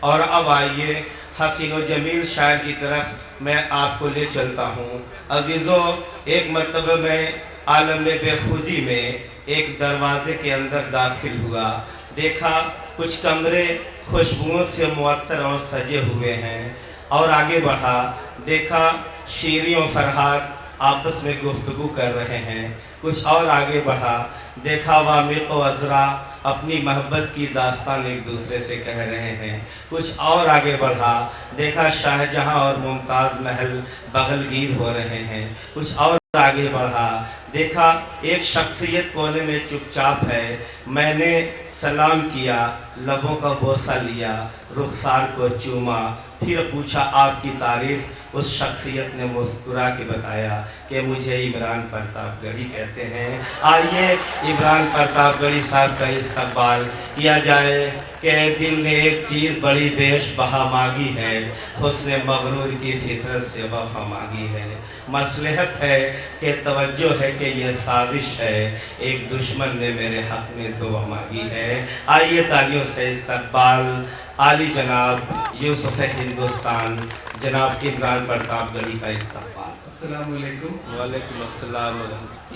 और अब आइए हसीन व जमील शायर की तरफ मैं आपको ले चलता हूँ। अजीज़ों, एक मरतबा मैं आलम बेखुदी में एक दरवाज़े के अंदर दाखिल हुआ। देखा कुछ कमरे खुशबुओं से मुअत्तर और सजे हुए हैं, और आगे बढ़ा, देखा शीरी और फरहाद आपस में गुफ्तगू कर रहे हैं। कुछ और आगे बढ़ा, देखा वामिक़ व अज़रा अपनी मोहब्बत की दास्तान एक दूसरे से कह रहे हैं। कुछ और आगे बढ़ा, देखा शाहजहां और मुमताज़ महल बगलगीर हो रहे हैं। कुछ और आगे बढ़ा, देखा एक शख्सियत कोने में चुपचाप है। मैंने सलाम किया, लबों का बोसा लिया, रुखसार को चूमा, फिर पूछा आपकी तारीफ़। उस शख्सियत ने मुस्कुरा के बताया कि मुझे इमरान प्रतापगढ़ी कहते हैं। आइए इमरान प्रतापगढ़ी साहब का इस्तकबाल किया जाए कि दिल ने एक चीज़ बड़ी बेश बहा मांगी है, हुस्न मगरूर की फितरत से वफ़ा मांगी है। मसलहत है कि तवज्जो है कि यह साजिश है, एक दुश्मन ने मेरे हक़ में दुआ मांगी है। आइए तालियों से इस्तकबाल आली जनाब यूसुफ़ हिंदुस्तान जनाब इमरान प्रतापगढ़ी का इस्तकबाल। अस्सलाम वालेकुम। वालेकुम अस्सलाम।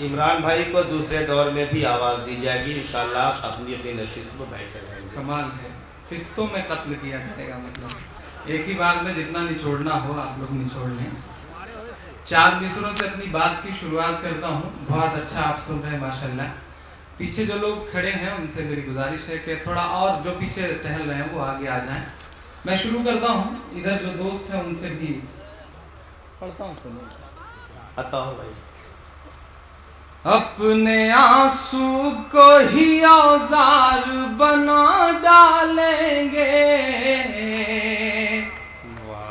इमरान भाई को दूसरे दौर में भी आवाज़ दी जाएगी इंशाअल्लाह, अपनी अपनी नशिस्त में बैठे रहेंगे। कमाल है, किस्तों में कत्ल किया जाएगा, मतलब एक ही बार में जितना निचोड़ना हो आप लोग निचोड़ लें। 4 मिसरों से अपनी बात की शुरुआत करता हूँ। बहुत अच्छा आप सुन रहे हैं माशाल्लाह। पीछे जो लोग खड़े हैं उनसे मेरी गुजारिश है कि थोड़ा और जो पीछे टहल रहे हैं वो आगे आ जाएं। मैं शुरू करता हूँ। इधर जो दोस्त हैं उनसे भी पढ़ता हूँ, सुनो। बताओ भाई। अपने आंसू को ही औजार बना डालेंगे।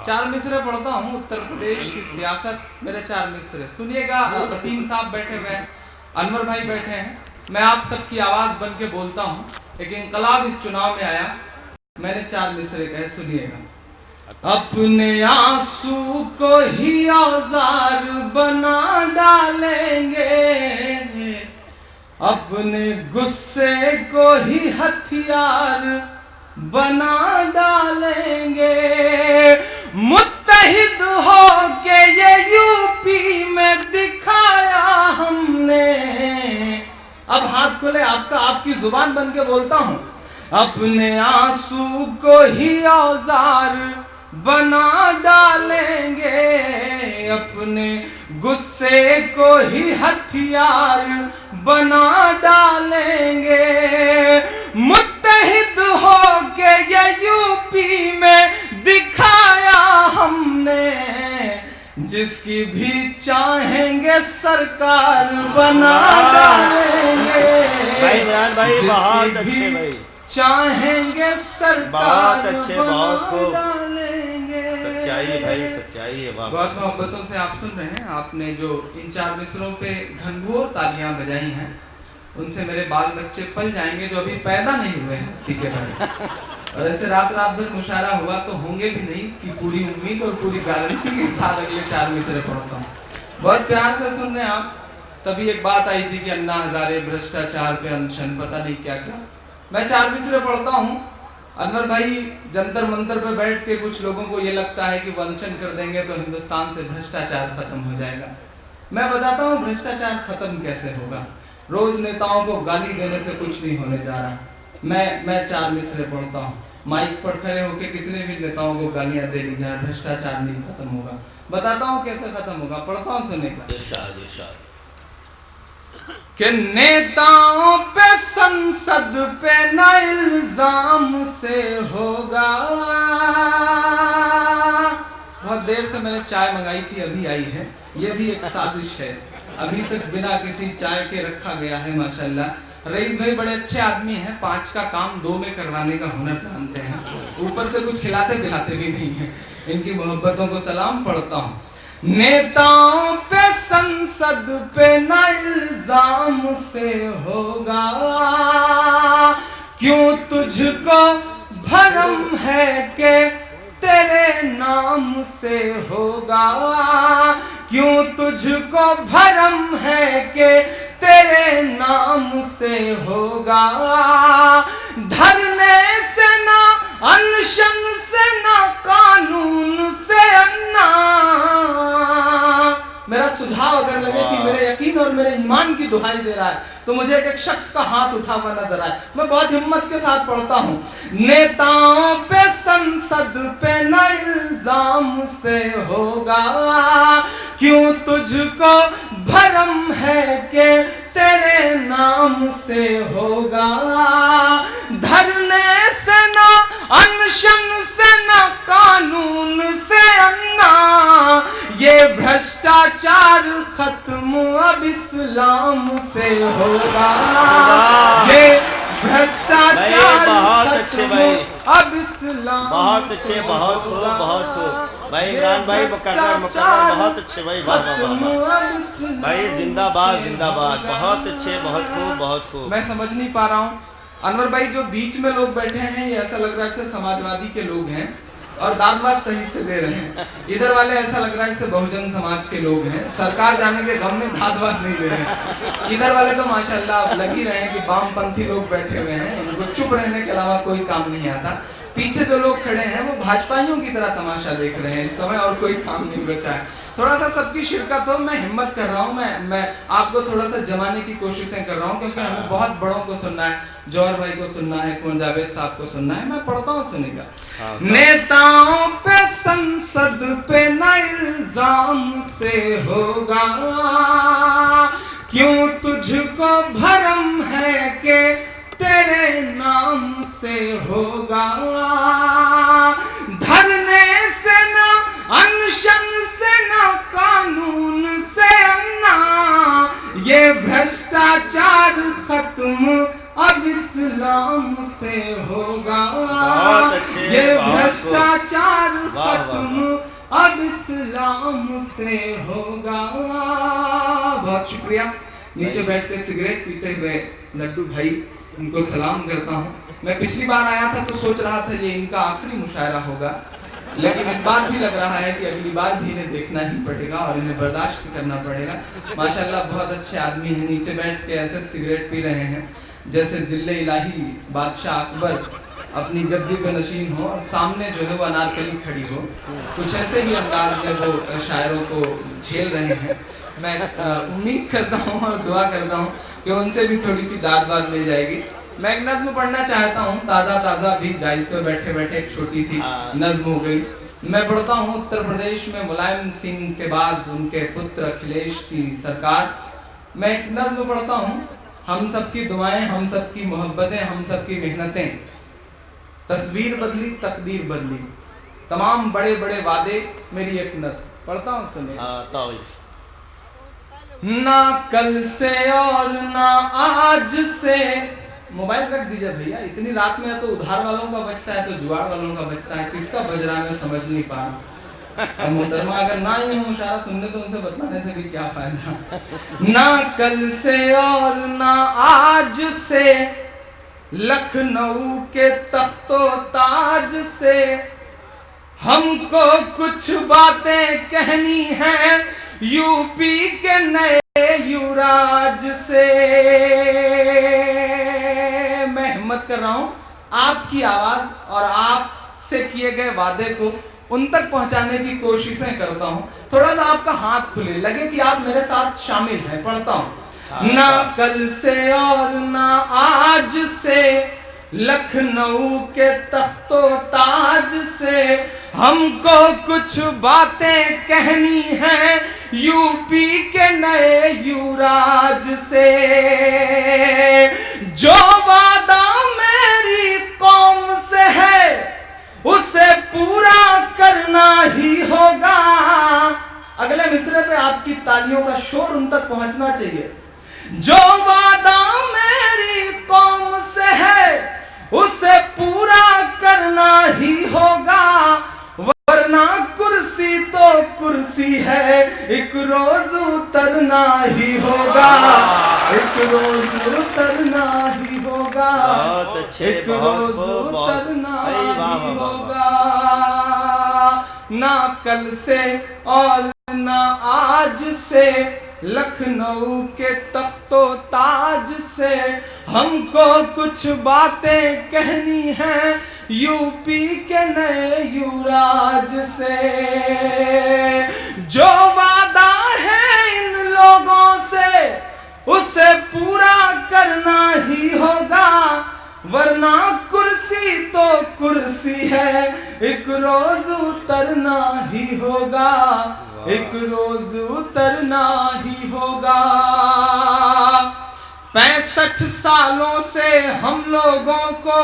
4 मिसरे पढ़ता हूँ। उत्तर प्रदेश की सियासत, मेरे 4 मिसरे सुनिएगा। वसीम साहब बैठे हुए हैं, अनवर भाई बैठे हैं, मैं आप सबकी आवाज बन के बोलता हूँ। एक इंकलाब इस चुनाव में आया, मैंने 4 मिसरे कहे, सुनिएगा। अपने आंसू को ही औजार बना डालेंगे, अपने गुस्से को ही हथियार बना डालेंगे। मुत्तहिद हो के ये यूपी में दिखाया हमने। अब हाथ खोले, आपका आपकी जुबान बन के बोलता हूं। अपने आंसू को ही औजार बना डालेंगे, अपने गुस्से को ही हथियार बना डालेंगे। मुत्तहिद हो के ये यूपी में दिखाया हमने, जिसकी भी चाहेंगे सरकार बना डालेंगे। भाई इमरान भाई बहुत अच्छे भाई, चाहेंगे सरकार बहुत अच्छे, बहुत खूब। डालेंगे। सच्चाई है भाई, सच्चाई है। बहुत मोहब्बतों से आप सुन रहे हैं। आपने जो इन 4 मिसरों पे घंघोर तालियां बजाई हैं, उनसे मेरे बाल बच्चे पल जाएंगे जो अभी पैदा नहीं हुए हैं। ठीक है भाई। और ऐसे रात रात भर मुशायरा हुआ तो होंगे भी नहीं, इसकी पूरी उम्मीद और पूरी गारंटी के साथ अगले 4 मिसरे पढ़ता हूँ। बहुत प्यार से सुन रहे हैं आप। तभी एक बात आई थी कि अन्ना हजारे भ्रष्टाचार पे अनशन, पता नहीं क्या क्या। मैं 4 मिसरे पढ़ता हूँ। अनवर भाई जंतर मंतर पे बैठ के कुछ लोगों को ये लगता है कि वंचन कर देंगे तो हिंदुस्तान से भ्रष्टाचार खत्म हो जाएगा। मैं बताता हूँ भ्रष्टाचार खत्म कैसे होगा। रोज नेताओं को गाली देने से कुछ नहीं होने जा रहा। मैं 4 मिसरे पढ़ता हूँ। माइक पर खड़े होकर कितने भी नेताओं को गालियां दे दी जाए, भ्रष्टाचार नहीं खत्म होगा। बताता हूँ कैसे खत्म होगा, पढ़ता हूँ, सुनेगा। इरशाद इरशाद। कि नेताओं पे संसद पे न इल्जाम से होगा। बहुत देर से मैंने चाय मंगाई थी, अभी आई है। ये भी एक साजिश है, अभी तक बिना किसी चाय के रखा गया है। माशाल्लाह रईस भाई बड़े अच्छे आदमी हैं, 5 का काम 2 में करवाने का हुनर जानते हैं, ऊपर से कुछ खिलाते पिलाते भी नहीं है। इनकी मोहब्बतों को सलाम पढ़ता हूँ। नेताओं पे संसद पे न इल्जाम से होगा, क्यों तुझको भरम है कि तेरे नाम से होगा, क्यों तुझको भरम है कि तेरे नाम से होगा। धरने से ना अनशन से ना कानून से अन्ना। मेरा सुझाव अगर लगे कि मेरे यकीन और मेरे ईमान की दुहाई दे रहा है तो मुझे एक शख्स का हाथ उठा हुआ नजर आए। मैं बहुत हिम्मत के साथ पढ़ता हूँ। नेताओं पे संसद पे न इल्जाम से होगा, क्यों तुझको भरम है कि तेरे नाम से होगा। धरने से ना अनशन से ना कानून से अन्ना, ये भ्रष्टाचार खत्म अब इस्लाम से होगा। ये भ्रष्टाचार बहुत अच्छे भाई, अब इस्लाम बहुत अच्छे, बहुत खूब, बहुत खूब भाई। इमरान भाई मुकर्रर बहुत अच्छे भाई, वाह वाह वाह भाई, जिंदाबाद जिंदाबाद, बहुत अच्छे, बहुत खूब, बहुत खूब। मैं समझ नहीं पा रहा हूँ अनवर भाई, जो बीच में लोग बैठे हैं ये ऐसा लग रहा है जैसे समाजवादी के लोग हैं और दाद सही से दे रहे हैं। इधर वाले ऐसा लग रहा है जैसे बहुजन समाज के लोग हैं, सरकार जाने के गम में दाद नहीं दे रहे हैं। इधर वाले तो माशाल्लाह लग ही रहे हैं कि वामपंथी लोग बैठे हुए हैं, उनको चुप रहने के अलावा कोई काम नहीं आता। पीछे जो लोग खड़े हैं वो भाजपाइयों की तरह तमाशा देख रहे हैं इस समय, और कोई काम नहीं बचा है। थोड़ा सा सबकी शिरकत हो, मैं हिम्मत कर रहा हूँ, मैं आपको थोड़ा सा जमाने की कोशिशें कर रहा हूँ, क्योंकि हमें बहुत बड़ों को सुनना है, जौहर भाई को सुनना है, कुंवर जावेद साहब को सुनना है। मैं पढ़ता हूँ, सुनेगा। नेताओं पे संसद पे न इल्जाम से होगा, क्यों तुझको भरम है कि तेरे नाम से होगा। धरने से ना अनशन से ना कानून से अन्ना, ये भ्रष्टाचार खत्म अब इस्लाम से होगा। ये भ्रष्टाचार खत्म अब इस्लाम से होगा। बहुत शुक्रिया। नीचे बैठ के सिगरेट पीते हुए लड्डू भाई, उनको सलाम करता हूँ। मैं पिछली बार आया था तो सोच रहा था ये इनका आखिरी मुशायरा होगा, लेकिन इस बार भी लग रहा है कि अगली बार भी इन्हें देखना ही पड़ेगा और इन्हें बर्दाश्त करना पड़ेगा। माशाल्लाह बहुत अच्छे आदमी हैं, नीचे बैठ के ऐसे सिगरेट पी रहे हैं जैसे जिल्ले इलाही बादशाह अकबर अपनी गद्दी पे नशीन हो और सामने जो है वो अनारकली खड़ी हो। कुछ ऐसे ही अंदाज में वो शायरों को झेल रहे हैं। मैं उम्मीद करता हूँ और दुआ करता हूँ कि उनसे भी थोड़ी सी दाद मिल जाएगी। मैं एक नज्म पढ़ना चाहता हूँ, ताज़ा ताज़ा भी दाइज पे बैठे बैठे एक छोटी सी नज्म हो गई। मैं पढ़ता हूँ। उत्तर प्रदेश में मुलायम सिंह के बाद उनके पुत्र अखिलेश की सरकार। मैं एक नज्म पढ़ता हूँ। हम सब की दुआएं, हम सब की मोहब्बतें, हम सब की मेहनतें, तस्वीर बदली तकदीर बदली, तमाम बड़े बड़े वादे, मेरी एक नज्म पढ़ता हूँ, सुनिए। ना कल से और ना आज से, मोबाइल रख दीजिए भैया, इतनी रात में तो उधार वालों का बचता है तो जुआर वालों का बचता है, किसका बज रहा है मैं समझ नहीं पा रहा। अब मोहतरमा अगर ना ही मुशायरा सुनने तो उनसे बताने से भी क्या फायदा। ना कल से और ना आज से, लखनऊ के तख्तो ताज से, हमको कुछ बातें कहनी हैं यूपी के नए युवराज से। मैं हिम्मत कर रहा हूं आपकी आवाज और आपसे किए गए वादे को उन तक पहुंचाने की कोशिशें करता हूं। थोड़ा सा आपका हाथ खुले, लगे कि आप मेरे साथ शामिल हैं। पढ़ता हूं। ना कल से और ना आज से, लखनऊ के तख्तो ताज से, हमको कुछ बातें कहनी हैं यूपी के नए युवराज से। जो वादा मेरी कौम से है उसे पूरा करना ही होगा। अगले मिसरे पे आपकी तालियों का शोर उन तक पहुंचना चाहिए। जो वादा मेरी कौम से है उसे पूरा करना ही होगा, वरना कुर्सी तो कुर्सी है, एक रोज उतरना ही होगा, एक रोज उतरना ही होगा, एक रोज उतरना ही होगा। ना कल से और ना आज से, लखनऊ के तख्तो ताज से, हमको कुछ बातें कहनी हैं यूपी के नए युवराज से। जो वादा है इन लोगों से उसे पूरा करना ही होगा, वरना कुर्सी तो कुर्सी है, एक रोज उतरना ही होगा, एक रोज उतरना ही होगा। 65 सालों से हम लोगों को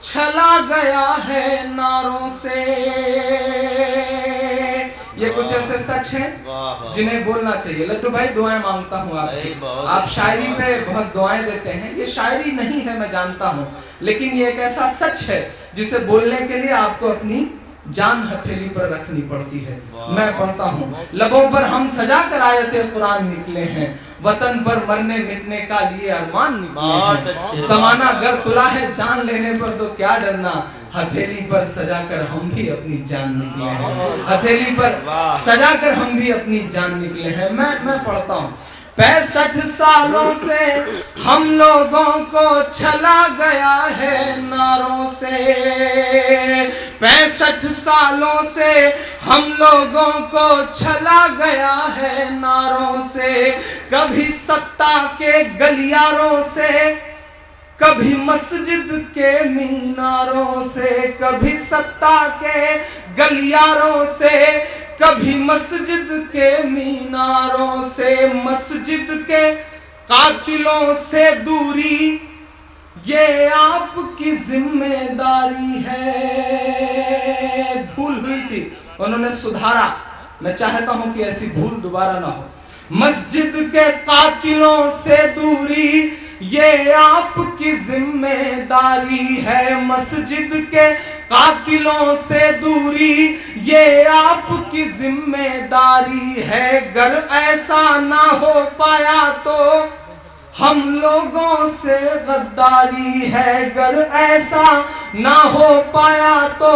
छला गया है नारों से। ये कुछ ऐसे सच हैं जिन्हें बोलना चाहिए। लड्डू भाई दुआएं मांगता हूँ आपकी। आप शायरी पे बहुत दुआएं देते हैं, ये शायरी नहीं है मैं जानता हूँ, लेकिन ये एक ऐसा सच है जिसे बोलने के लिए आपको अपनी जान हथेली पर रखनी पड़ती है। मैं पढ़ता हूँ, लबों पर हम सजा कर आयते कुरान निकले हैं, वतन पर मरने मिटने का लिए अरमान निकले हैं। समाना गर तुला है जान लेने पर तो क्या डरना, हथेली पर सजाकर हम भी अपनी जान निकले हैं, हथेली पर सजाकर हम भी अपनी जान निकले हैं। मैं पढ़ता हूँ। 65 सालों से हम लोगों को छला गया है नारों से। 65 सालों से हम लोगों को छला गया है नारों से। कभी सत्ता के गलियारों से, कभी मस्जिद के मीनारों से, कभी सत्ता के गलियारों से, कभी मस्जिद के मीनारों से। मस्जिद के कातिलों से दूरी ये आपकी जिम्मेदारी है। भूल हुई थी, उन्होंने सुधारा। मैं चाहता हूं कि ऐसी भूल दोबारा ना हो। मस्जिद के कातिलों से दूरी ये आपकी जिम्मेदारी है। मस्जिद के कातिलों से दूरी ये आपकी जिम्मेदारी है। गर ऐसा ना हो पाया तो हम लोगों से गद्दारी है। गर ऐसा ना हो पाया तो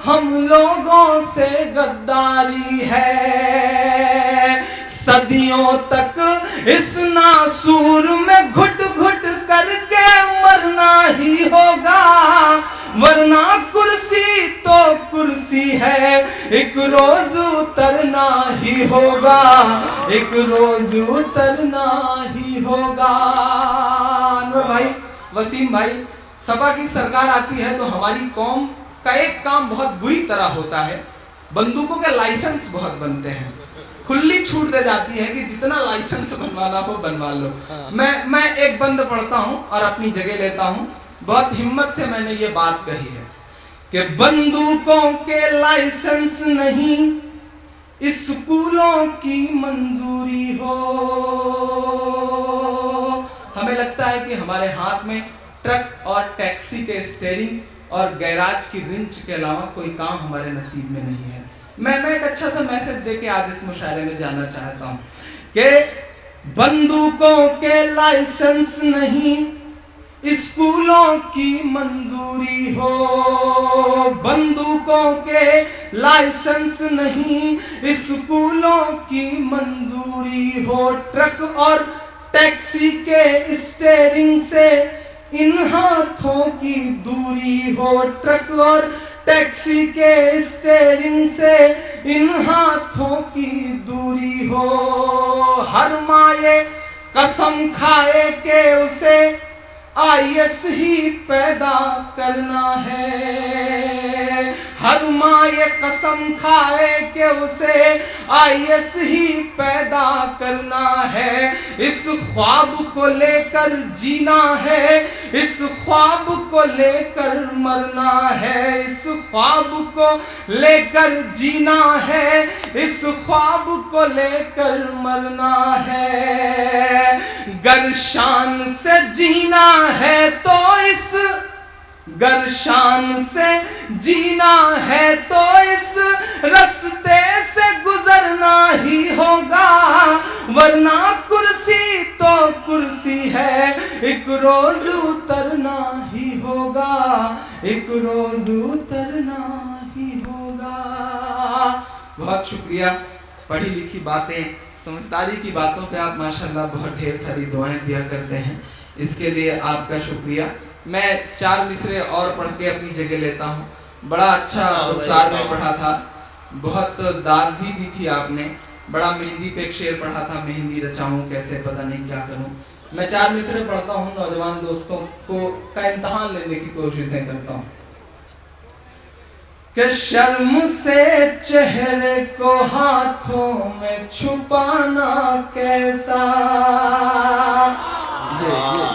हम लोगों से गद्दारी है। सदियों तक इस नासूर में घुट घुट करके मरना ही होगा, वरना कुर्सी तो कुर्सी है, एक रोज उतरना ही होगा, एक रोज उतरना ही होगा। अनवर भाई, वसीम भाई, सपा की सरकार आती है तो हमारी कौम का एक काम बहुत बुरी तरह होता है, बंदूकों के लाइसेंस बहुत बनते हैं। खुली छूट दे जाती है कि जितना लाइसेंस बनवाना हो बनवा लो। मैं एक बंद पढ़ता हूं और अपनी जगह लेता हूं। बहुत हिम्मत से मैंने ये बात कही है कि बंदूकों के लाइसेंस नहीं, स्कूलों की मंजूरी हो। हमें लगता है कि हमारे हाथ में ट्रक और टैक्सी के स्टीयरिंग और गैराज की रिंच के अलावा कोई काम हमारे नसीब में नहीं है। मैं एक अच्छा सा मैसेज देके आज इस मुशायरे में जाना चाहता हूं कि बंदूकों के लाइसेंस नहीं, स्कूलों की मंजूरी हो। बंदूकों के लाइसेंस नहीं, स्कूलों की मंजूरी हो। ट्रक और टैक्सी के स्टीयरिंग से इन हाथों की दूरी हो। ट्रक और टैक्सी के स्टीयरिंग से इन हाथों की दूरी हो। हर माँ ये कसम खाए के उसे आईएएस ही पैदा करना है। हर माँ ये कसम खाए कि उसे आईएएस ही पैदा करना है। इस ख्वाब को लेकर जीना है, इस ख्वाब को लेकर मरना है। इस ख्वाब को लेकर जीना है, इस ख्वाब को लेकर मरना है। गर शान से जीना है तो इस, गर शान से जीना है तो इस रास्ते से गुजरना ही होगा, वरना कुर्सी तो कुर्सी है, एक रोज उतरना ही होगा, एक रोज उतरना ही होगा। बहुत शुक्रिया। पढ़ी लिखी बातें, समझदारी की बातों पे आप माशाल्लाह बहुत ढेर सारी दुआएं दिया करते हैं, इसके लिए आपका शुक्रिया। मैं 4 मिसरे और पढ़ के अपनी जगह लेता हूँ। बड़ा अच्छा रुखसार में पढ़ा था, बहुत दाद भी दी थी आपने। बड़ा मेहंदी पे एक शेर पढ़ा था, मेहंदी रचाऊं कैसे पता नहीं क्या करूं। मैं 4 मिसरे पढ़ता हूँ, नौजवान दोस्तों को का इम्तहान लेने की कोशिशें करता हूँ। कि शर्म से चेहरे को हाथों में छुपाना कैसा।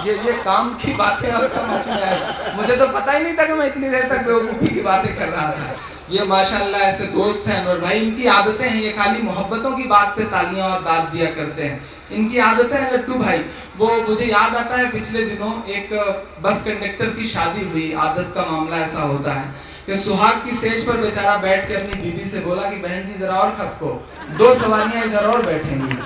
ये काम की बातें अब समझ में आई। मुझे तो पता ही नहीं था कि मैं इतनी देर तक बेवकूफ़ी की बातें कर रहा था। ये माशाल्लाह ऐसे दोस्त हैं अनवर भाई, इनकी आदतें हैं, ये खाली मोहब्बतों की बात पे तालियां और दाद दिया करते हैं। इनकी आदतें हैं लट्टू भाई। वो मुझे याद आता है पिछले दिनों एक बस कंडक्टर की शादी हुई। आदत का मामला ऐसा होता है कि सुहाग की सेज पर बेचारा बैठ के अपनी बीवी से बोला कि बहन जी जरा और खसको, 2 सवारियां इधर और बैठेंगी।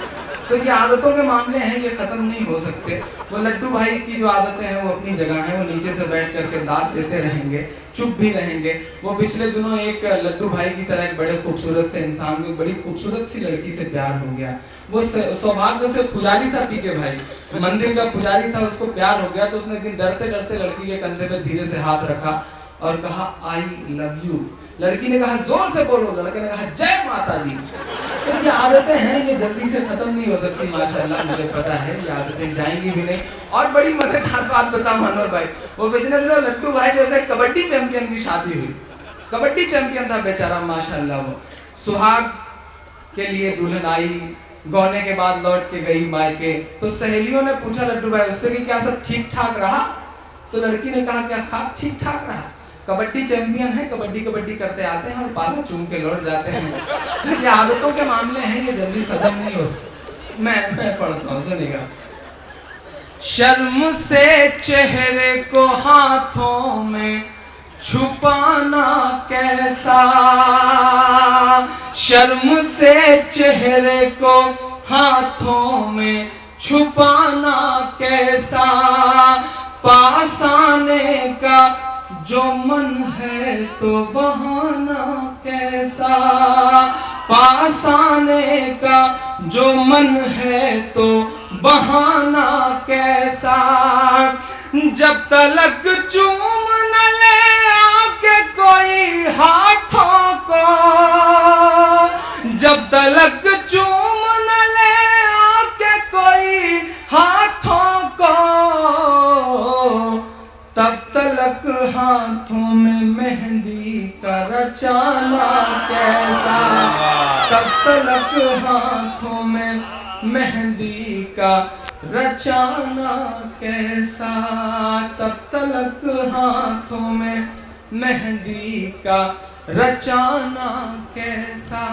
तो ये आदतों के मामले हैं, ये खत्म नहीं हो सकते। वो लड्डू भाई की जो आदतें हैं वो अपनी जगह हैं, वो नीचे से बैठ करके दाद देते रहेंगे, चुप भी रहेंगे। वो पिछले दिनों एक लड्डू भाई की तरह एक बड़े खूबसूरत से इंसान को बड़ी खूबसूरत सी लड़की से प्यार हो गया। वो सौभाग्य से पुजारी था, पीके भाई मंदिर का पुजारी था, उसको प्यार हो गया। तो उसने दिन डरते डरते लड़की के कंधे पे धीरे से हाथ रखा और कहा आई लव यू। लड़की ने कहा जोर से बोलो, लड़के ने कहा जय माता दी। तो ये आदतें हैं, ये जल्दी से खत्म नहीं हो सकती माशाल्लाह, मुझे पता है ये आदतें जाएंगी भी नहीं। और बड़ी मजेदार बात बताऊं अनवर भाई, वो पिछले दिनों लड्डू भाई जैसे कबड्डी चैंपियन की शादी हुई। कबड्डी चैंपियन था बेचारा माशाल्लाह। वो सुहाग के लिए दुल्हन आई, गौने के बाद लौट के गई मायके। तो सहेलियों ने पूछा लड्डू भाई उससे कि क्या सब ठीक ठाक रहा। तो लड़की ने कहा क्या खाब ठीक ठाक रहा, कबड्डी चैंपियन है, कबड्डी कबड्डी करते आते हैं और पाला चूम के लौट जाते हैं। तो ये आदतों के मामले हैं, ये जल्दी खत्म नहीं हो। मैं पढ़ता हूँ, सुनिएगा। शर्म से चेहरे को हाथों में छुपाना कैसा, शर्म से चेहरे को हाथों में छुपाना कैसा, पास आने का जो मन है तो बहाना कैसा, पास आने का जो मन है तो बहाना कैसा, जब तलक चूम न ले आके कोई हाथों को, जब तलक चूम न ले आके कोई हाथों को, तब तलक हाथों में मेहंदी का रचाना कैसा, तब तलक हाथों में मेहंदी का रचाना कैसा, तब तलक हाथों में मेहंदी का रचाना कैसा।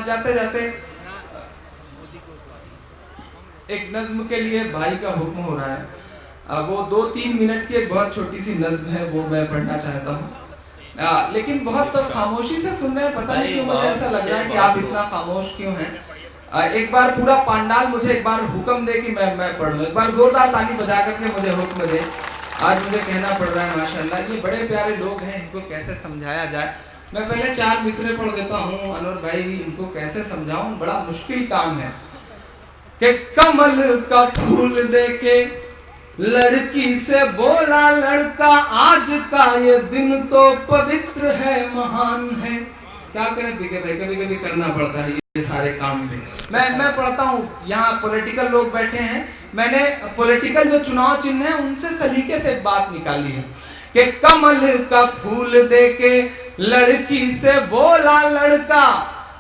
जाते जाते एक नज्म के लिए भाई का हुक्म हो रहा है। वो 2-3 मिनट की एक बहुत छोटी सी नज्म है, वो मैं पढ़ना चाहता हूँ। लेकिन बहुत खामोशी से सुन रहे हैं, पता नहीं क्यों मुझे ऐसा लग रहा है कि आप इतना खामोश क्यों हैं। एक बार पूरा पांडाल मुझे एक बार हुक्म दे कि मैं पढ़ लूँ। एक बार जोरदार ताली बजा करके मुझे हुक्म दे। आज मुझे कहना पड़ रहा है माशाल्लाह, ये बड़े प्यारे लोग हैं, इनको कैसे समझाया जाए। मैं पहले 4 मिसरे पढ़ देता हूँ अनवर भाई, इनको कैसे समझाऊँ, बड़ा मुश्किल काम है। कि कमल का फूल देके लड़की से बोला लड़का, आज का ये दिन तो पवित्र है महान है। क्या करें पीके भाई, कभी कभी करना पड़ता है ये सारे काम में। मैं पढ़ता हूँ, यहाँ पॉलिटिकल लोग बैठे हैं, मैंने पॉलिटिकल जो चुनाव चिन्ह है उनसे सलीके से एक बात निकाली है कि कमल का फूल देके लड़की से बोला लड़का,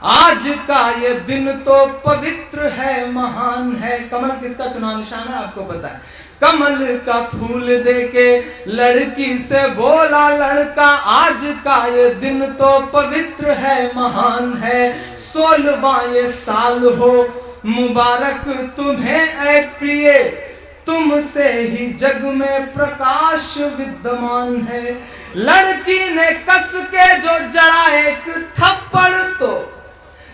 आज का ये दिन तो पवित्र है महान है। कमल किसका चुनाव निशान है आपको पता है। कमल का फूल देके लड़की से बोला लड़का, आज का ये दिन तो पवित्र है महान है। 16वां ये साल हो मुबारक तुम्हें ऐ प्रिय, तुमसे ही जग में प्रकाश विद्यमान है। लड़की ने कस के जो जड़ा एक थप्पड़, तो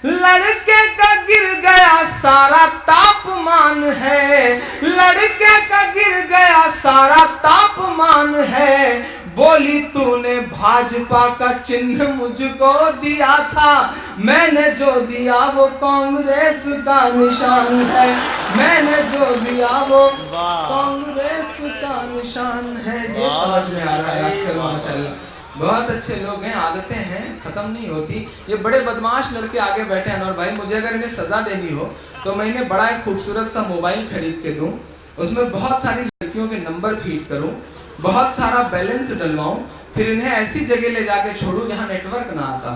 लड़के का गिर गया सारा तापमान है। लड़के का गिर गया सारा तापमान है। बोली तूने भाजपा का चिन्ह मुझको दिया था, मैंने जो दिया वो कांग्रेस का निशान है। मैंने जो दिया वो कांग्रेस का निशान है, ये समझ में आ रहा है आजकल माशाल्लाह। बहुत अच्छे लोग हैं, आदतें हैं, ख़त्म नहीं होती। ये बड़े बदमाश लड़के आगे बैठे हैं अनवर भाई, मुझे अगर इन्हें सज़ा देनी हो तो मैं इन्हें बड़ा एक खूबसूरत सा मोबाइल खरीद के दूँ, उसमें बहुत सारी लड़कियों के नंबर फीड करूँ, बहुत सारा बैलेंस डलवाऊँ, फिर इन्हें ऐसी जगह ले जाके छोड़ूँ जहाँ नेटवर्क ना आता,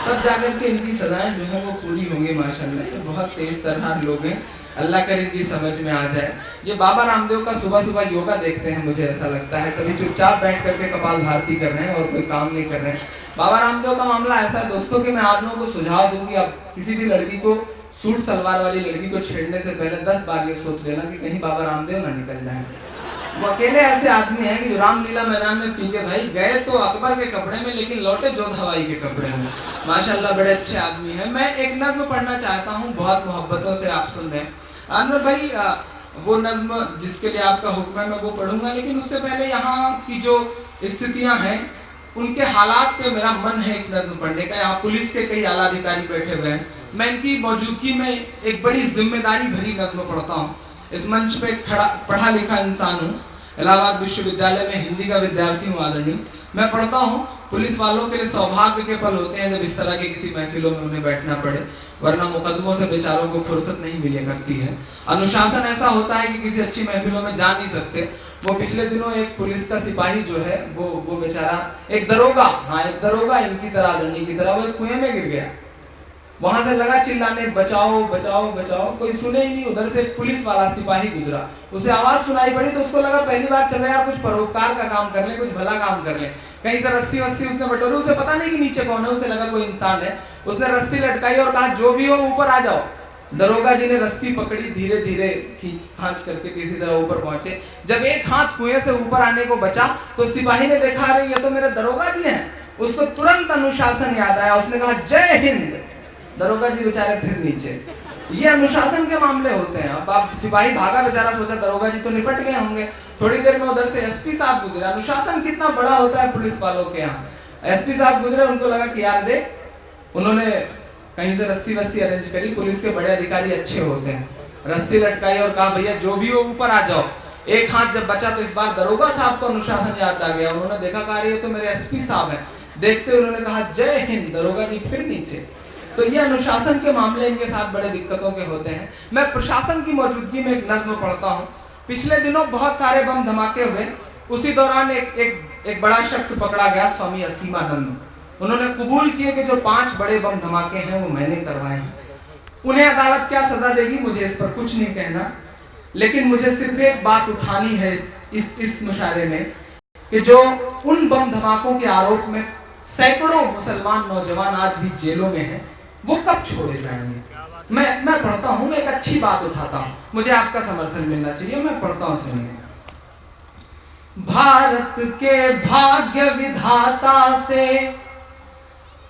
तब जाकर के इनकी सज़ाएँ जो है वो पूरी होंगी माशाल्लाह। ये बहुत तेज़ तर्रार लोग हैं, अल्लाह करे इनकी समझ में आ जाए। ये बाबा रामदेव का सुबह सुबह योगा देखते हैं, मुझे ऐसा लगता है, कभी चुपचाप बैठ करके कपाल भारती कर रहे हैं और कोई काम नहीं कर रहे हैं। बाबा रामदेव का मामला ऐसा है दोस्तों कि मैं आप लोगों को सुझाव दूँ कि आप किसी भी लड़की को, सूट सलवार वाली लड़की को छेड़ने से पहले 10 बार ये सोच लेना कि कहीं बाबा रामदेव ना निकल जाए। वो अकेले ऐसे आदमी हैं कि जो रामलीला मैदान में पी के भाई गए तो अकबर के कपड़े में, लेकिन लौटे जोधा बाई के कपड़े में। माशाल्लाह बड़े अच्छे आदमी हैं। मैं एक नज्म पढ़ना चाहता हूँ, बहुत मोहब्बतों से आप सुन रहे हैं। अनवर भाई वो नज्म जिसके लिए आपका हुक्म है मैं वो पढ़ूंगा, लेकिन उससे पहले यहाँ की जो स्थितियाँ हैं उनके हालात पे मेरा मन है एक नज्म पढ़ने का। यहाँ पुलिस के कई आला अधिकारी बैठे हुए हैं, मैं इनकी मौजूदगी में एक बड़ी जिम्मेदारी भरी नज्म पढ़ता हूँ। इस मंच पे खड़ा पढ़ा लिखा इंसान हूँ, इलाहाबाद विश्वविद्यालय में हिंदी का विद्यार्थी हूँ आदरणीय। मैं पढ़ता हूँ, पुलिस वालों के लिए सौभाग्य के पल होते हैं जब इस तरह के किसी महफिलों में उन्हें बैठना पड़े, वरना मुकदमों से बेचारों को फुर्सत नहीं मिले करती है। अनुशासन ऐसा होता है कि किसी अच्छी महफिलों में जा नहीं सकते। वो पिछले दिनों एक पुलिस का सिपाही जो है वो बेचारा, एक दरोगा, हाँ एक दरोगा इनकी तरह आदरणीय की तरह, वो एक कुएं में गिर गया। वहां से लगा चिल्लाने बचाओ बचाओ बचाओ, कोई सुने ही नहीं। उधर से एक पुलिस वाला सिपाही गुजरा, उसे आवाज सुनाई पड़ी तो उसको लगा पहली बार चले यार कुछ परोपकार का काम कर ले, कुछ भला काम कर ले। कहीं से रस्सी वस्सी उसने बटोरी, उसे पता नहीं कि नीचे कौन है, उसे लगा कोई इंसान है। उसने रस्सी लटकाई और कहा जो भी हो ऊपर आ जाओ। दरोगा जी ने रस्सी पकड़ी, धीरे धीरे खींच करके किसी तरह ऊपर पहुंचे। जब एक हाथ कुएं से ऊपर आने को बचा तो सिपाही ने देखा अरे ये तो मेरे दरोगा जी हैं। उसको तुरंत अनुशासन याद आया, उसने कहा जय हिंद। दरोगा जी बेचारे फिर नीचे। ये अनुशासन के मामले होते हैं। अब आप सिपाही भागा, बेचारा सोचा दरोगा जी तो निपट गए होंगे। थोड़ी देर में उधर से एसपी साहब गुजरे। अनुशासन कितना बड़ा होता है पुलिस वालों के यहाँ। एसपी साहब गुजरे, उनको लगा कि यार दे, उन्होंने कहीं से रस्सी वस्सी अरेंज करी। पुलिस के बड़े अधिकारी अच्छे होते हैं, रस्सी लटकाई और कहा भैया जो भी हो ऊपर आ जाओ। एक हाथ जब बचा तो इस बार दरोगा साहब को अनुशासन याद आ गया। उन्होंने देखा कहा ये तो मेरे एसपी साहब हैं। देखते उन्होंने कहा जय हिंद। दरोगा जी फिर नीचे। तो ये अनुशासन के मामले इनके साथ बड़े दिक्कतों के होते हैं। मैं प्रशासन की मौजूदगी में एक नज्म पढ़ता हूँ। पिछले दिनों बहुत सारे बम धमाके हुए, उसी दौरान एक बड़ा शख्स पकड़ा गया, स्वामी असीमानंद। उन्होंने कबूल किए कि जो 5 बड़े बम धमाके हैं वो मैंने करवाए हैं। उन्हें अदालत क्या सजा देगी मुझे इस पर कुछ नहीं कहना, लेकिन मुझे सिर्फ एक बात उठानी है इस मुशायरे में कि जो उन बम धमाकों के आरोप में सैकड़ों मुसलमान नौजवान आज भी जेलों में हैं, वो कब छोड़े जाएंगे। मैं पढ़ता हूँ, मैं एक अच्छी बात उठाता हूँ, मुझे आपका समर्थन मिलना चाहिए। मैं पढ़ता हूँ, सुनिए। भारत के भाग्य विधाता से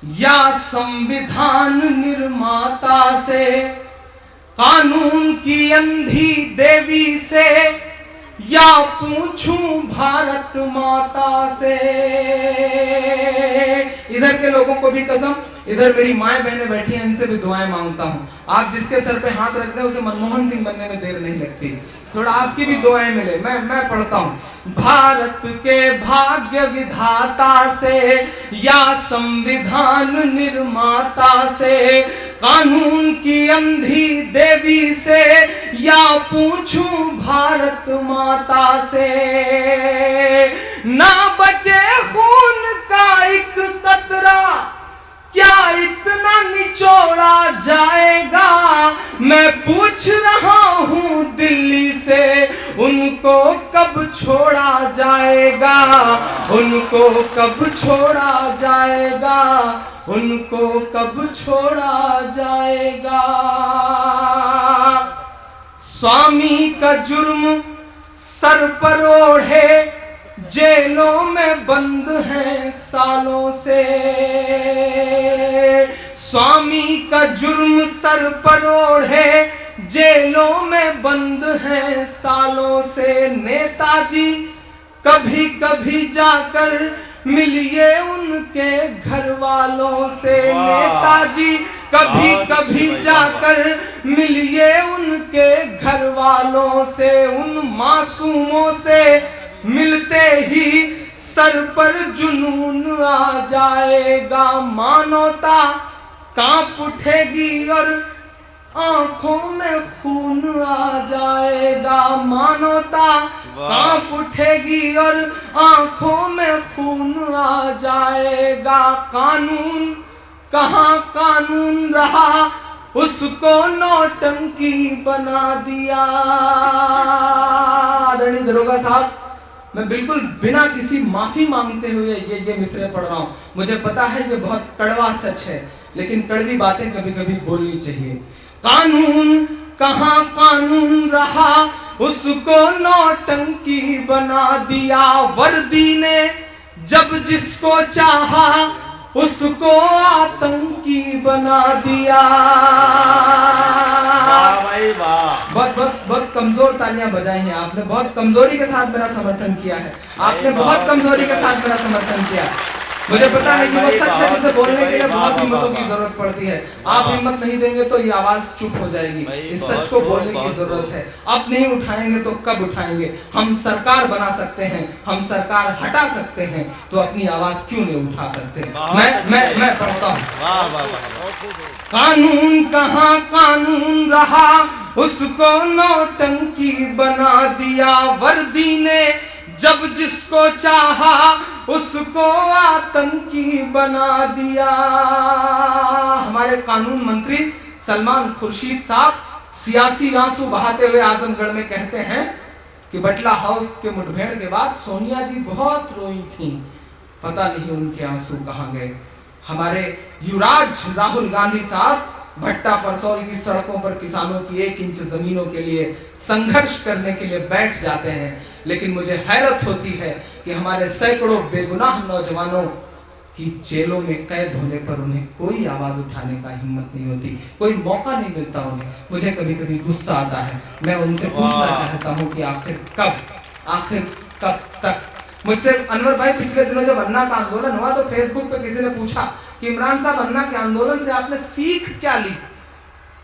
या संविधान निर्माता से, कानून की अंधी देवी से या पूछूं भारत माता से। इधर के लोगों को भी कसम, इधर मेरी माएं बहनें बैठी हैं, इनसे भी दुआएं मांगता हूं। आप जिसके सर पे हाथ रखते हैं उसे मनमोहन सिंह बनने में देर नहीं लगती। थोड़ा आपकी भी दुआएं मिले। मैं पढ़ता हूं। भारत के भाग्य विधाता से या संविधान निर्माता से, कानून की अंधी देवी से या पूछूं भारत माता से, ना बचे खून का एक कतरा क्या इतना निचोड़ा जाएगा। मैं पूछ रहा हूँ दिल्ली से, उनको कब छोड़ा जाएगा, उनको कब छोड़ा जाएगा, उनको कब छोड़ा जाएगा। स्वामी का जुर्म सर पर ओढ़े जेलों में बंद हैं सालों से। स्वामी का जुर्म सर पर ओढ़े जेलों में बंद हैं सालों से। नेताजी कभी कभी जाकर मिलिए उनके घर वालों से। नेताजी कभी कभी जाकर मिलिए उनके घर वालों से, उन मासूमों से मिलते ही सर पर जुनून आ जाएगा, मानवता कांप उठेगी और आंखों में खून आ जाएगा, मानवता कांप उठेगी और आंखों में खून आ जाएगा। कानून कहाँ कानून रहा, उसको नौटंकी बना दिया। आदरणीय दरोगा साहब, मैं बिल्कुल बिना किसी माफी मांगते हुए ये मिसरे पढ़ रहा हूँ। मुझे पता है ये बहुत कड़वा सच है, लेकिन कड़वी बातें कभी कभी बोलनी चाहिए। कानून कहाँ कानून रहा, उसको नौटंकी बना दिया। वर्दी ने जब जिसको चाहा, उसको आतंकी बना दिया। भाई वाह, बहुत कमजोर तालियां बजाई हैं आपने, बहुत कमजोरी के साथ मेरा समर्थन किया है आपने, बहुत कमजोरी के साथ मेरा समर्थन किया। मुझे पता है कि वो सच है जिसे बोलने के लिए बहुत हिम्मतों की जरूरत पड़ती है। आप हिम्मत नहीं देंगे तो ये आवाज चुप हो जाएगी। इस सच को बोलने की जरूरत है। अब नहीं उठाएंगे तो कब उठाएंगे? हम सरकार बना सकते हैं, हम सरकार हटा सकते हैं, तो अपनी आवाज क्यों नहीं उठा सकते? मैं पढ़ता हूँ। कानून कहाँ कानून रहा, उसको नौटंकी बना दिया। वर्दी ने जब जिसको चाहा, उसको आतंकी बना दिया। हमारे कानून मंत्री सलमान खुर्शीद साहब सियासी आंसू बहाते हुए आजमगढ़ में कहते हैं कि बटला हाउस के मुठभेड़ के बाद सोनिया जी बहुत रोई थी, पता नहीं उनके आंसू कहां गए। हमारे युवराज राहुल गांधी साहब भट्टा परसौल की सड़कों पर किसानों की 1 इंच जमीनों के लिए संघर्ष करने के लिए बैठ जाते हैं, लेकिन मुझे हैरत होती है कि हमारे सैकड़ों बेगुनाह नौजवानों की जेलों में कैद होने पर उन्हें कोई आवाज उठाने का हिम्मत नहीं होती, कोई मौका नहीं मिलता उन्हें। मुझे कभी कभी गुस्सा आता है। मैं उनसे पूछना चाहता हूँ कि आखिर कब तक? मुझसे अनवर भाई पिछले दिनों जब अन्ना का आंदोलन हुआ तो फेसबुक पे किसी ने पूछा कि इमरान साहब अन्ना के आंदोलन से आपने सीख क्या ली?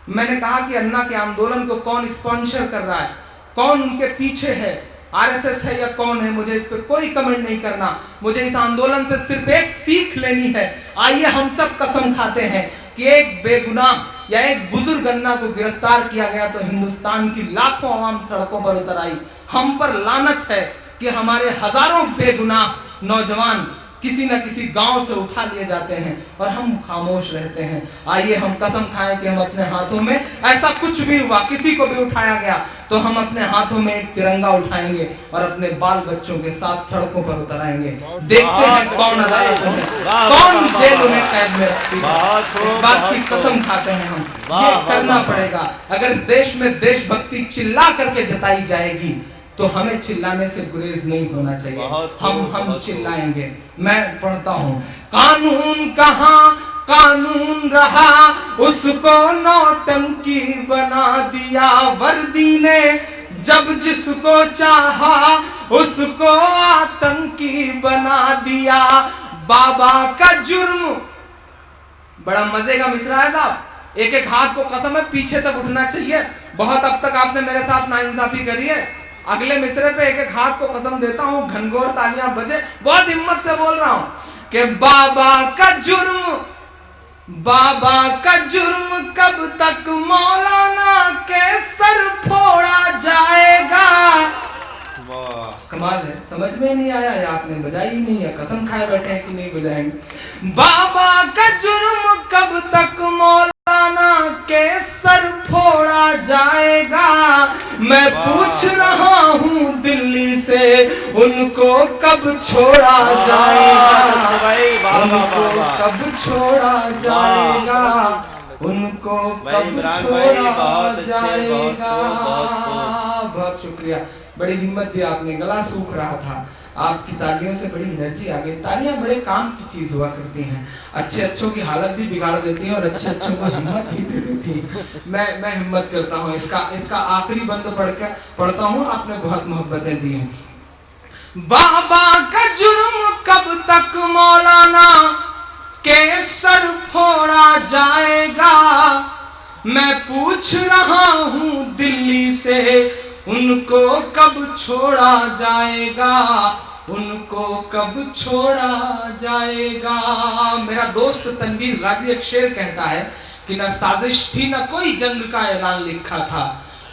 मैंने कहा कि अन्ना के आंदोलन को कौन स्पॉन्सर कर रहा है, कौन उनके पीछे है, आरएसएस है या कौन है, मुझे इस पर कोई कमेंट नहीं करना। मुझे इस आंदोलन से सिर्फ एक सीख लेनी है। आइए हम सब कसम खाते हैं कि एक बेगुनाह या एक बुजुर्ग अन्ना को गिरफ्तार किया गया तो हिंदुस्तान की लाखों आवाम सड़कों पर उतर आई। हम पर लानत है कि हमारे हजारों बेगुनाह नौजवान किसी न किसी गांव से उठा लिए जाते हैं और हम खामोश रहते हैं। आइए हम कसम खाएं कि हम अपने हाथों में ऐसा कुछ भी हुआ, किसी को भी उठाया गया तो हम अपने हाथों में एक तिरंगा उठाएंगे और अपने बाल बच्चों के साथ सड़कों पर उतर आएंगे। देखते हैं कौन अदालत में, कौन जेल में कैद में रखती है। इस बात की कसम खाते हैं हम, ये करना पड़ेगा। अगर इस देश में देशभक्ति चिल्ला करके जताई जाएगी तो हमें चिल्लाने से गुरेज नहीं होना चाहिए। हम चिल्लाएंगे। मैं पढ़ता हूँ, कानून कहाँ कानून रहा, उसको नौटंकी बना दिया। वर्दी ने जब जिसको चाहा, उसको आतंकी बना दिया। बाबा का जुर्म, बड़ा मजे का मिसरा है साहब। एक एक हाथ को कसम है पीछे तक उठना चाहिए। बहुत अब तक आपने मेरे साथ नाइंसाफी करी है। अगले मिसरे पे एक एक हाथ को कसम देता हूं, घनघोर तालियां बजे। बहुत हिम्मत से बोल रहा हूं कि बाबा का जुर्म कब तक मौलाना के सर फोड़ा जाएगा। कमाल है, समझ में नहीं आया या आपने बजाई ही नहीं, या कसम खाए बैठे हैं कि नहीं बजाएंगे। बाबा का जुर्म कब तक मौलाना के सर फोड़ा जाएगा। मैं पूछ रहा हूँ दिल्ली से, उनको कब छोड़ा जाएगा, उनको कब छोड़ा जाएगा, उनको कब छोड़ा जाएगा। बहुत शुक्रिया, बड़ी हिम्मत दी आपने। गला सूख रहा था, आपकी तालियों से बड़ी एनर्जी आ गई। तालियां बड़े काम की चीज हुआ करती हैं, अच्छे अच्छों की हालत भी बिगाड़ देती हैं और अच्छे अच्छों को हिम्मत भी दे देती हैं। मैं हिम्मत करता हूँ। इसका आखिरी बंद पढ़ता हूँ। आपने बहुत मोहब्बतें दी हैं। बाबा का जुर्म कब तक मौलाना के सर फोड़ा जाएगा। मैं पूछ रहा हूँ दिल्ली से, उनको कब छोड़ा जाएगा, उनको कब छोड़ा जाएगा। मेरा दोस्त तनवीर गाजी एक शेर कहता है कि न साजिश थी न कोई जंग का ऐलान लिखा था,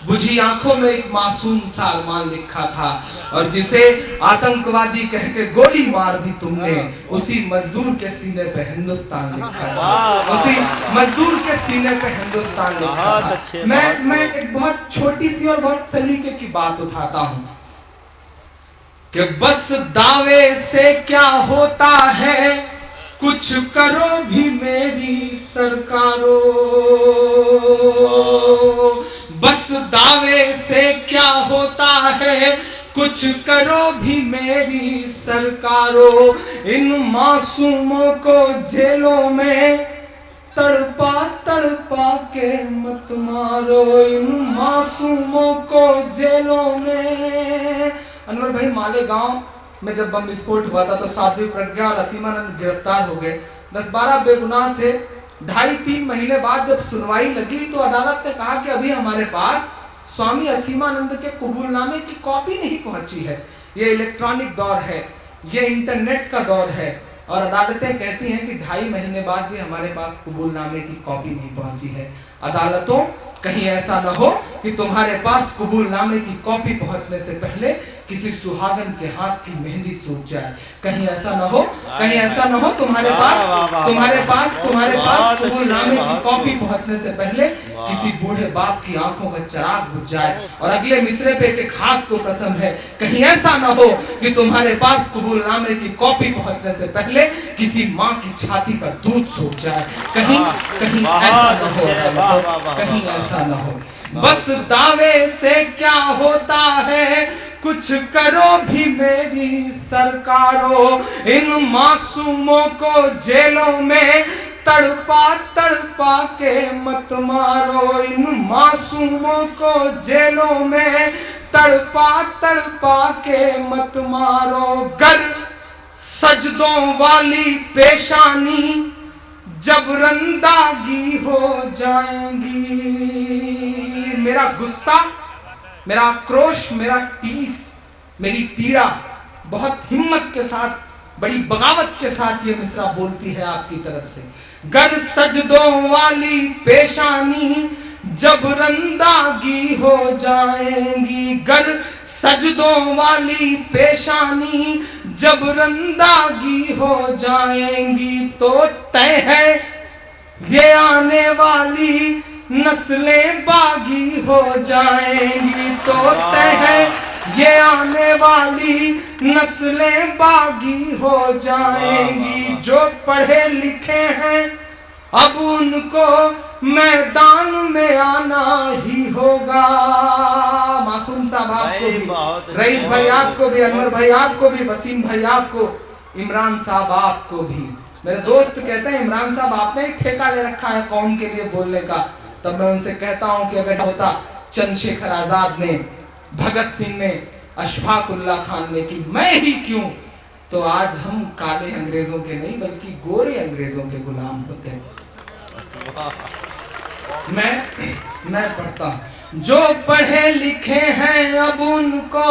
बुझी आंखों में एक मासूम सा अरमान लिखा था, और जिसे आतंकवादी कह के गोली मार दी तुमने, उसी मजदूर के सीने पे हिंदुस्तान लिखा था, उसी मजदूर के सीने पे हिंदुस्तान लिखा था। मैं एक बहुत छोटी सी और बहुत सलीके की बात उठाता हूं कि बस दावे से क्या होता है, कुछ करो भी मेरी सरकारों, बस दावे से क्या होता है, कुछ करो भी मेरी सरकारों। इन मासूमों को जेलों में तड़पा तड़पा के मत मारो, इन मासूमों को जेलों में। अनवर भाई, मालेगांव में जब बम विस्फोट हुआ था तो साध्वी प्रज्ञा और असीमानंद गिरफ्तार हो गए। 10-12 बेगुनाह थे। 2.5-3 महीने बाद जब सुनवाई लगी तो अदालत ने कहा कि अभी हमारे पास स्वामी असीमानंद के कबूलनामे की कॉपी नहीं पहुंची है, ये इलेक्ट्रॉनिक दौर है, ये इंटरनेट का दौर है, और अदालतें कहती हैं कि 2.5 महीने बाद भी हमारे पास कबूलनामे की कॉपी नहीं पहुंची है। अदालतों, कहीं ऐसा न हो कि तुम्हारे पास कबूलनामे की कॉपी पहुंचने से पहले किसी सुहागन के हाथ की मेहंदी सूख जाए, कहीं ऐसा न हो, कहीं ऐसा न हो तुम्हारे पास कबूलनामे की कॉपी पहुंचने से पहले किसी बूढ़े बाप की आंखों का चिराग बुझ जाए। और अगले मिसरे पे एक हाथ को कसम है, कहीं ऐसा न हो कि तुम्हारे पास कबूलनामे की कॉपी पहुंचने से पहले किसी माँ की छाती का दूध सूख जाए, कहीं ऐसा न हो, कहीं ऐसा न हो। बस दावे से क्या होता है, कुछ करो भी मेरी सरकारों। इन मासूमों को जेलों में तड़पा तड़पा के मत मारो, इन मासूमों को जेलों में तड़पा तड़पा के मत मारो। गर सजदों वाली पेशानी जब रंदागी हो जाएंगी। मेरा गुस्सा, मेरा आक्रोश, मेरा टीस, मेरी पीड़ा बहुत हिम्मत के साथ, बड़ी बगावत के साथ ये मिसरा बोलती है आपकी तरफ से। गर सजदों वाली पेशानी जब रंदागी हो जाएंगी, गर सजदों वाली पेशानी जब रंदागी हो जाएंगी, तो तय है ये आने वाली नस्लें बागी हो जाएंगी, तो तय है ये आने वाली नस्लें बागी हो जाएंगी। जो पढ़े लिखे हैं अब उनको मैदान में आना ही होगा। मासूम साहब आपको भी, रईस भाई आपको भी, अनवर भाई आपको भी, वसीम भाई आपको, इमरान साहब आपको भी। मेरे दोस्त कहते हैं इमरान साहब आपने ठेका ले रखा है कौम के लिए बोलने का। तब मैं उनसे कहता हूं कि अगर होता चंद्रशेखर आजाद ने, भगत सिंह ने, अशफाक उल्लाह खान ने, कि मैं ही क्यों, तो आज हम काले अंग्रेजों के नहीं बल्कि गोरे अंग्रेजों के गुलाम होते हैं। मैं पढ़ता हूं, जो पढ़े लिखे हैं अब उनको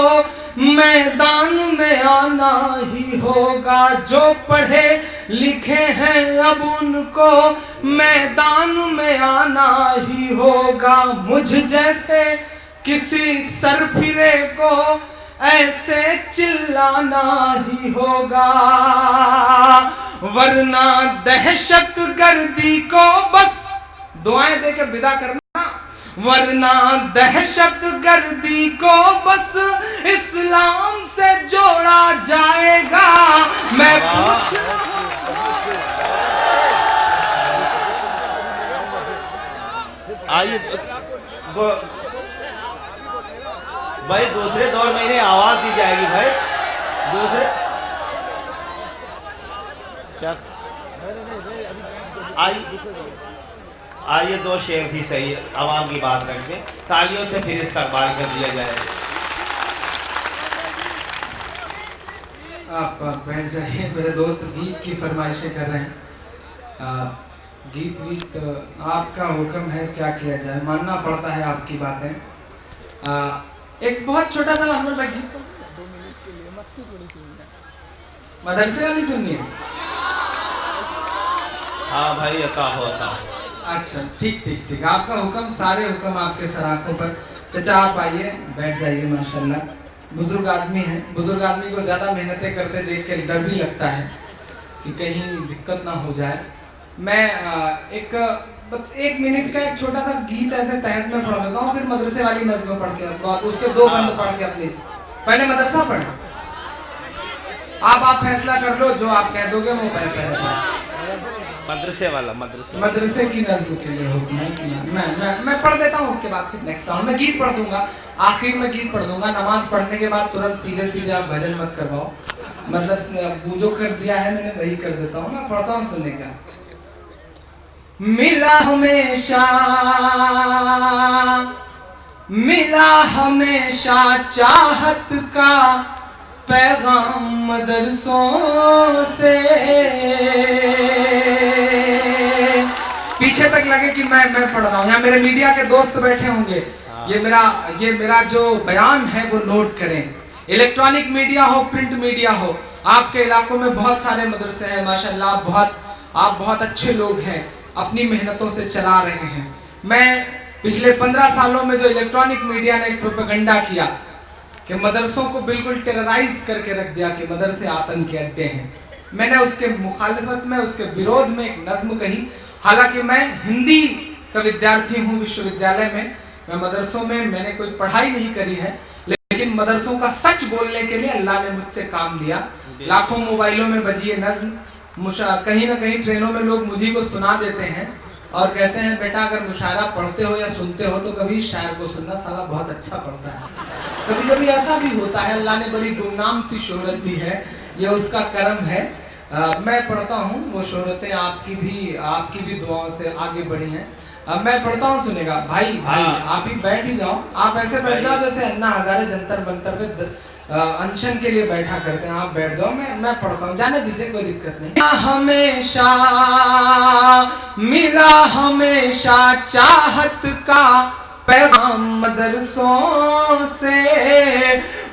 मैदान में आना ही होगा, जो पढ़े लिखे हैं अब उनको मैदान में आना ही होगा। मुझ जैसे किसी सरफिरे को ऐसे चिल्लाना ही होगा, वरना दहशत गर्दी को बस दुआएं देकर विदा करना, वरना दहशत गर्दी को बस इस्लाम से जोड़ा जाएगा। मैं पूछ आइए भाई, दूसरे दौर में इन्हें आवाज दी जाएगी भाई। दूसरे क्या आइए 2 शेर ही सही आवाम की बात रख दें, तालियों से फिर इस्तकबाल कर दिया जाए। आप बैठ जाइए, मेरे दोस्त गीत की फरमाइशें कर रहे हैं। गीत वीत आपका हुक्म है, क्या किया जाए, मानना पड़ता है आपकी बातें। एक बहुत छोटा सा अनवर भाई गीत मदरसे वाली सुनिए। हाँ भाई अता हो अता। अच्छा ठीक ठीक ठीक, आपका हुक्म, सारे हुक्म आपके सराखों पर। चाचा आप आइए, बैठ जाइए। माशाल्लाह बुजुर्ग आदमी हैं, बुजुर्ग आदमी को ज़्यादा मेहनतें करते देख के डर भी लगता है कि कहीं दिक्कत ना हो जाए। मैं एक बस 1 मिनट का एक छोटा सा गीत ऐसे तहत में पढ़ देता हूँ, फिर मदरसे वाली नज़्म पढ़ के उसके 2 बंद पढ़ के अपने पहले मदरसा पढ़। आप फैसला कर लो, जो आप कह दोगे वो पहले मदरसे वाला, मदरसे की नज़्म के लिए हुक्म है कि मैं पढ़ देता हूँ, उसके बाद फिर नेक्स्ट राउंड में गीत पढ़ दूंगा, आखिर में गीत पढ़ दूंगा। नमाज पढ़ने के बाद तुरंत सीधे आप भजन मत करवाओ, मतलब वो जो कर दिया है मैंने वही कर देता हूँ। मैं पढ़ता हूँ, सुनने का। मिला हमेशा चाहत का पैगाम मदरसों से। पीछे तक लगे कि मैं पढ़ रहा हूँ। यहाँ मेरे मीडिया के दोस्त बैठे होंगे, ये मेरा जो बयान है वो नोट करें। इलेक्ट्रॉनिक मीडिया हो, प्रिंट मीडिया हो, आपके इलाकों में बहुत सारे मदरसे हैं माशाल्लाह। आप बहुत अच्छे लोग हैं, अपनी मेहनतों से चला रहे हैं। मैं पिछले 15 सालों में जो इलेक्ट्रॉनिक मीडिया ने एक प्रोपेगेंडा किया कि मदरसों को बिल्कुल टेरराइज करके रख दिया कि मदरसे आतंक के अड्डे हैं, मैंने उसके मुखालिफत में, उसके विरोध में एक नज़्म कही। हालांकि मैं हिंदी का विद्यार्थी हूँ विश्वविद्यालय में, मैं मदरसों में मैंने कोई पढ़ाई नहीं करी है, लेकिन मदरसों का सच बोलने के लिए अल्लाह ने मुझसे काम लिया। लाखों मोबाइलों में बजी ये नज़्म, कहीं ना कहीं ट्रेनों में लोग मुझे को सुना देते हैं और कहते हैं बेटा अगर मुशायरा पढ़ते हो या सुनते हो तो कभी शायर को सुनना, साला बहुत अच्छा पढ़ता है। कभी कभी ऐसा भी होता है, अल्लाह ने बड़ी गुमनाम सी शोहरत दी है, ये उसका करम है। मैं पढ़ता हूँ, वो शोहरतें आपकी भी दुआओं से आगे बढ़ी हैं। मैं पढ़ता हूँ, सुनेगा भाई। आप ही बैठ ही जाओ, आप ऐसे बैठ जाओ जैसे अन्ना हजारे जंतर मंतर पे अनशन के लिए बैठा करते हैं। आप बैठ जाओ, मैं पढ़ता हूँ, जाने दीजिए, कोई दिक्कत नहीं। मिला हमेशा चाहत का पैगाम मदरसों से,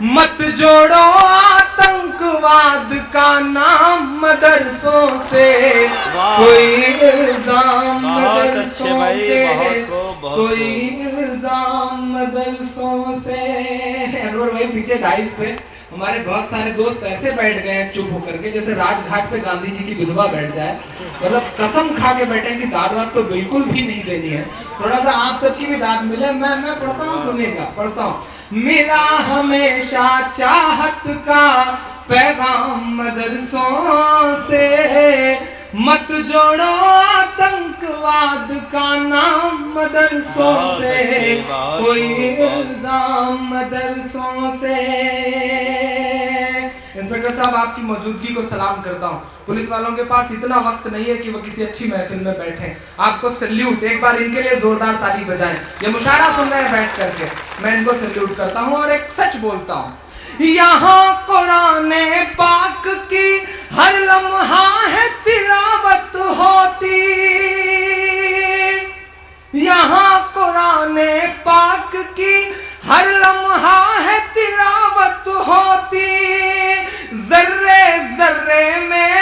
मत जोड़ो आतंकवाद का नाम मदरसों से। कोई इल्जाम मदरसों से, कोई इल्जाम मदरसों से। अनवर भाई पीछे डाइस पे हमारे बहुत सारे दोस्त ऐसे बैठ गए हैं चुप होकर के, जैसे राजघाट पे गांधी जी की विधवा बैठ जाए, मतलब कसम खा के बैठे कि दाद तो बिल्कुल भी नहीं देनी है, थोड़ा सा आप सबकी भी दाद मिले। मैं पढ़ता हूँ, सुनिएगा, पढ़ता हूँ। मिला हमेशा चाहत का पैगाम मदरसों से, मत जोड़ो आतंकवाद का नाम मदरसों से। कोई इल्जाम मदरसों से। इंस्पेक्टर साहब आपकी मौजूदगी को सलाम करता हूँ। पुलिस वालों के पास इतना वक्त नहीं है कि वो किसी अच्छी महफिल में बैठे। आपको सैल्यूट, एक बार इनके लिए जोरदार ताली बजाएं। ये मुशायरा सुन रहे हैं बैठ करके, मैं इनको सैल्यूट करता हूँ। और एक सच बोलता हूँ, यहाँ कुराने पाक की हर लम्हा है तिलावत होती, यहाँ कुराने पाक की हर लम्हा है तिलावत होती। जर्रे जर्रे में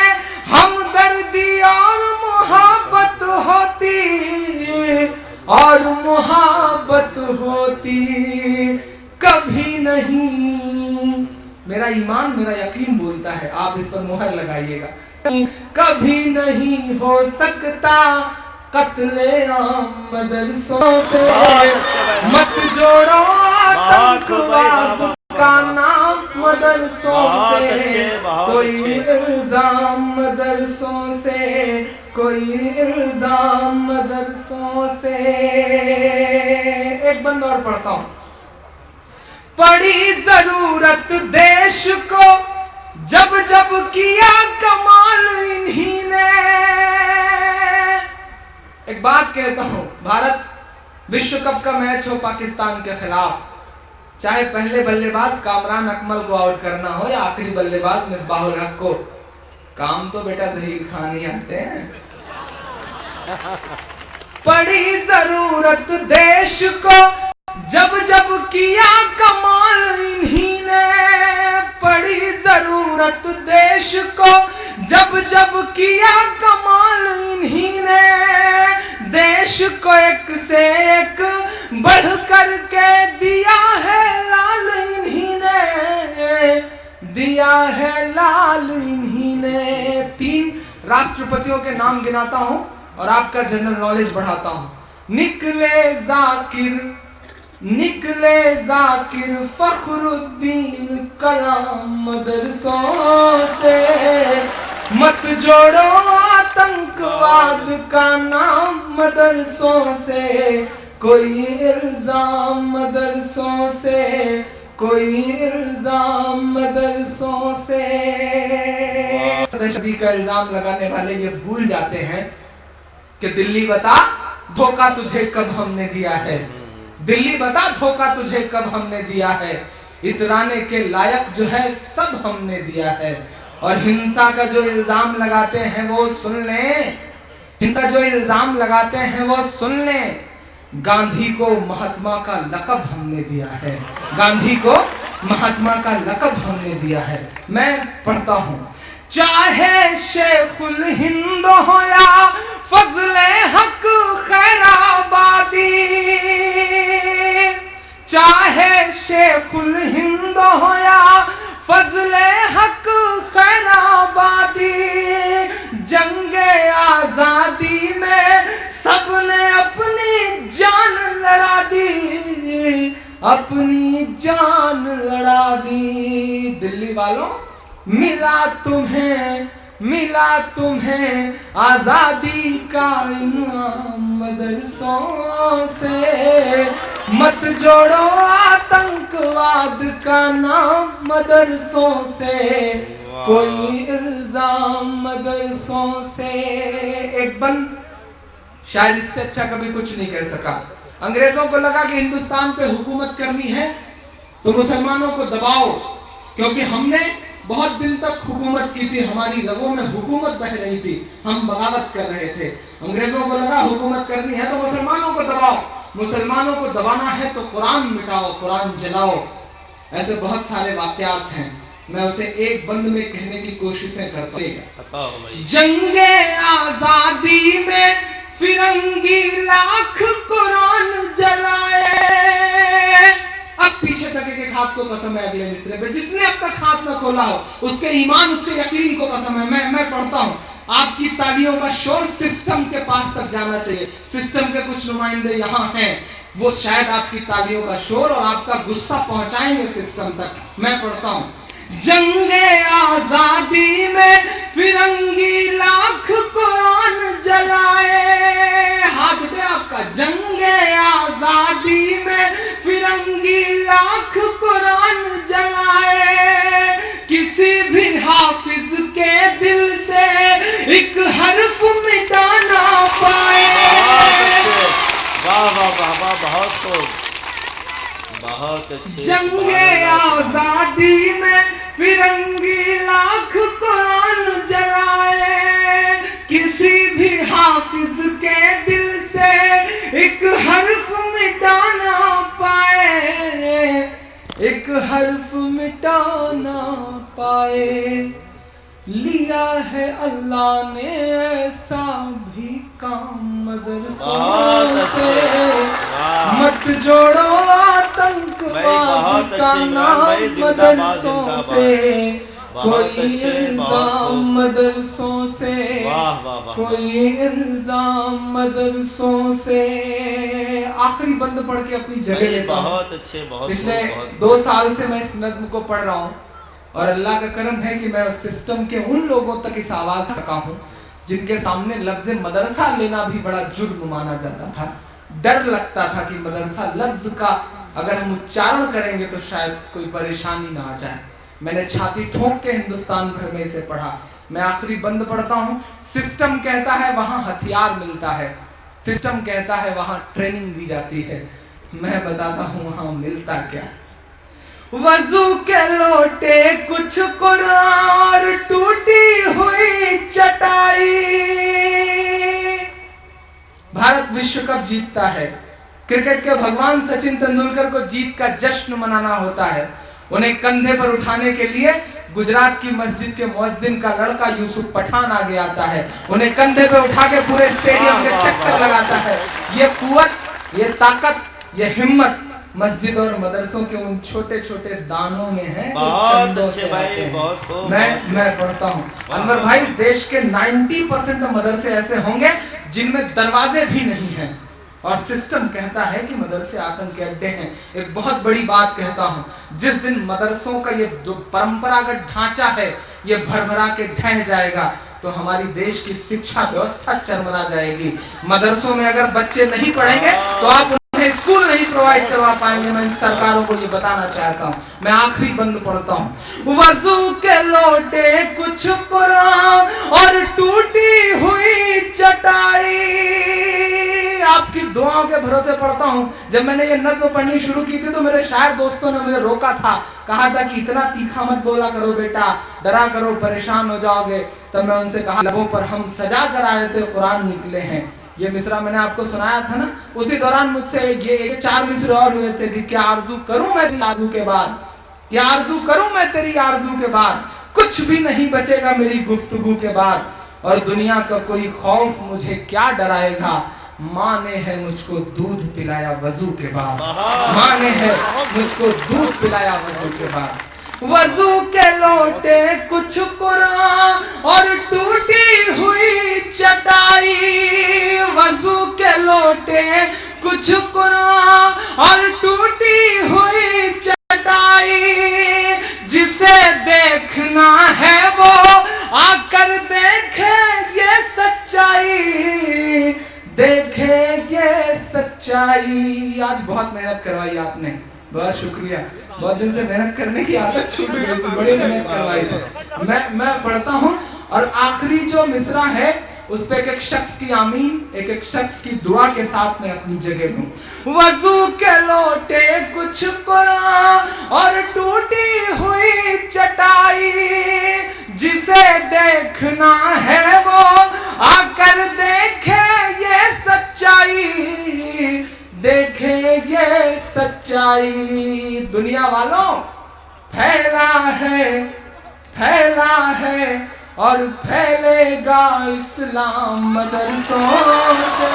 हमदर्दी और मोहब्बत होती, और मोहब्बत होती कभी नहीं। मेरा ईमान, मेरा यकीन बोलता है, आप इस पर मुहर लगाइएगा। कभी नहीं हो सकता कत्ले-आम मदरसों से, मत जोड़ो आतंकवाद का नाम मदरसों से। कोई इल्जाम मदरसों से, कोई इल्जाम मदरसों से। एक बंद और पढ़ता हूँ। पड़ी जरूरत देश को जब जब किया कमाल इन्हीं ने। एक बात कहता हूं, भारत विश्व कप का मैच हो पाकिस्तान के खिलाफ, चाहे पहले बल्लेबाज कामरान अकमल को आउट करना हो या आखिरी बल्लेबाज मिसबाहुल हक को, काम तो बेटा जहीर खान ही आते हैं। पड़ी जरूरत देश को जब जब किया कमाल इन्हीं ने, पड़ी जरूरत देश को जब जब किया कमाल इन्हीं ने, देश को एक से एक बढ़ कर के दिया है लाल इन्हीं ने, दिया है लाल इन्हीं ने। 3 राष्ट्रपतियों के नाम गिनाता हूं और आपका जनरल नॉलेज बढ़ाता हूं। निकले जाकिर फखरुद्दीन कलाम मदरसों से, मत जोड़ो आतंकवाद का नाम मदरसों से, कोई इल्जाम मदरसों से, कोई इल्जाम मदरसों से। दहशतगर्दी का इल्जाम लगाने वाले ये भूल जाते हैं कि दिल्ली बता धोखा तुझे कब हमने दिया है, दिल्ली बता धोखा तुझे कब हमने दिया है, इतराने के लायक जो है सब हमने दिया है। और हिंसा का जो इल्जाम लगाते हैं वो सुन लें, हिंसा जो इल्जाम लगाते हैं वो सुन लें, गांधी को महात्मा का लक़ब हमने दिया है, गांधी को महात्मा का लक़ब हमने दिया है। मैं पढ़ता हूं, चाहे शेखुल हिंद हो या फजले हक खैराबादी, चाहे शेखुल हिंद हो या फजले हक खैराबादी, जंगे आजादी में सबने अपनी जान लड़ा दी, अपनी जान लड़ा दी। दिल्ली वालों मिला तुम्हें आजादी का इनाम मदरसों से, मत जोड़ो आतंकवाद का नाम मदरसों से, कोई इल्जाम मदरसों से। एक बंद शायद इससे अच्छा कभी कुछ नहीं कह सका। अंग्रेजों को लगा कि हिंदुस्तान पे हुकूमत करनी है तो मुसलमानों को दबाओ, क्योंकि हमने बहुत दिन तक हुकूमत की थी, हमारी रगों में हुकूमत बह रही थी, हम बगावत कर रहे थे। अंग्रेजों को लगा हुकूमत करनी है तो मुसलमानों को दबाओ, मुसलमानों को दबाना है तो कुरान मिटाओ, कुरान जलाओ। ऐसे बहुत सारे वाकयात हैं, मैं उसे एक बंद में कहने की कोशिशें करता हूं। जंगे आजादी में फिरंगी लाख कुरान जलाए, अब पीछे तक एक हाथ को कसम है अगले मिसरे पे, जिसने अब तक हाथ न खोला हो उसके ईमान उसके यकीन को कसम है। मैं पढ़ता हूं, आपकी तालियों का शोर सिस्टम के पास तक जाना चाहिए, सिस्टम के कुछ नुमाइंदे यहाँ हैं, वो शायद आपकी तालियों का शोर और आपका गुस्सा पहुंचाएंगे सिस्टम तक। मैं पढ़ता हूं, जंगे आजादी में फिरंगी लाख कुरान जलाए, हाथ उठे आपका, जंगे आजादी में फिरंगी लाख कुरान जलाए, किसी भी हाफिज के दिल से एक हर्फ मिटा ना पाए। वाह वाह वाह वाह, बहुत अच्छे। जंगे आजादी में फिरंगी लाख कुरान जलाए, किसी भी हाफिज के दिल से एक हर्फ मिटा ना पाए, एक हर्फ मिटा ना पाए। लिया है अल्लाह ने ऐसा भी काम मदरसों से, मत जोड़ो आतंकवाद का नाम मदरसों से, कोई इल्जाम मदरसों से, कोई इल्जाम मदरसों से। आखिरी बंद पढ़ के अपनी जगह लेता हूं। बहुत अच्छे, बहुत पिछले 2 साल से मैं इस नज्म को पढ़ रहा हूं और अल्लाह का करम है कि मैं सिस्टम के उन लोगों तक इस आवाज सका हूं जिनके सामने लफ्ज मदरसा लेना भी बड़ा जुर्म माना जाता था। डर लगता था कि मदरसा लफ्ज का अगर हम उच्चारण करेंगे तो शायद कोई परेशानी ना आ जाए। मैंने छाती ठोक के हिंदुस्तान भर में इसे पढ़ा। मैं आखिरी बंद पढ़ता हूं। सिस्टम कहता है वहां हथियार मिलता है, सिस्टम कहता है वहां ट्रेनिंग दी जाती है। मैं बताता हूं वहां मिलता क्या। वजू के लोटे कुछ कुरान टूटी हुई चटाई, भारत विश्व कप जीतता है, क्रिकेट के भगवान सचिन तेंदुलकर को जीत का जश्न मनाना होता है, उन्हें कंधे पर उठाने के लिए गुजरात की मस्जिद के मुअज्जिन का लड़का यूसुफ पठान आगे आता है, उन्हें कंधे पे उठा के पूरे स्टेडियम के चक्कर लगाता है। ये कुव्वत, ये ताकत, ये हिम्मत मस्जिद और मदरसों के उन छोटे छोटे दानों में है। बहुत अच्छे भाई, बहुत खूब। मैं पढ़ता हूँ अनवर भाई, इस देश के 90% मदरसे ऐसे होंगे जिनमें दरवाजे भी नहीं हैं और सिस्टम कहता है कि मदरसे आतंक के अड्डे हैं। एक बहुत बड़ी बात कहता हूँ, जिस दिन मदरसों का ये जो परंपरागत ढांचा है ये भरभरा के ढह जाएगा तो हमारी देश की शिक्षा व्यवस्था चरमरा जाएगी। मदरसों में अगर बच्चे नहीं पढ़ेंगे तो आप उन्हें स्कूल नहीं प्रोवाइड करवा पाएंगे। मैं इन सरकारों को ये बताना चाहता हूँ। मैं आखिरी बंद पढ़ता हूँ। वजू के लोटे कुछ कुरान और टूटी हुई चटाई, आपकी दुआओं के भरोसे पढ़ता हूँ। जब मैंने ये नज़्म पढ़नी शुरू की थी तो मेरे शायर दोस्तों ने मुझे रोका था, कहा था कि इतना तीखा मत बोला करो बेटा, डरा करो परेशान हो जाओगे। तब मैं उनसे कहा, लबों पर हम सजा कर आए थे कुरान निकले हैं। ये मिसरा मैंने आपको सुनाया था ना, उसी दौरान मुझसे ये 4 मिसरे और हुए थे कि क्या आरजू करूं मैं तेरी आरजू के बाद, क्या आरजू करूं मैं तेरी आरजू के बाद, कुछ भी नहीं बचेगा मेरी गुफ्तगू के बाद, और दुनिया का कोई खौफ मुझे क्या डराएगा, माँ ने है मुझको दूध पिलाया वजू के बाद, माँ ने है मुझको दूध पिलाया वजू के बाद। वजू के लोटे कुछ कुरान और टूटी हुई चटाई, वजू के लोटे कुछ कुरान और टूटी हुई चटाई, जिसे देखना है वो आकर देखे ये सच्चाई, देखे ये सच्चाई। आज बहुत मेहनत करवाई आपने, बहुत शुक्रिया। बहुत दिन से मेहनत करने की आदत छूट गई थी, बड़ी मेहनत करवाई थी। मैं पढ़ता हूँ और आखिरी जो मिसरा है उस पे एक शख्स की आमीन, एक शख्स की दुआ के साथ मैं अपनी जगह हूँ। वजू के लोटे कुछ कुरान और टूटी हुई चटाई, जिसे देखना है वो आकर देखे ये सच्चाई, देखे ये सच्चाई। दुनिया वालों, फैला है और फैलेगा इस्लाम मदरसों से।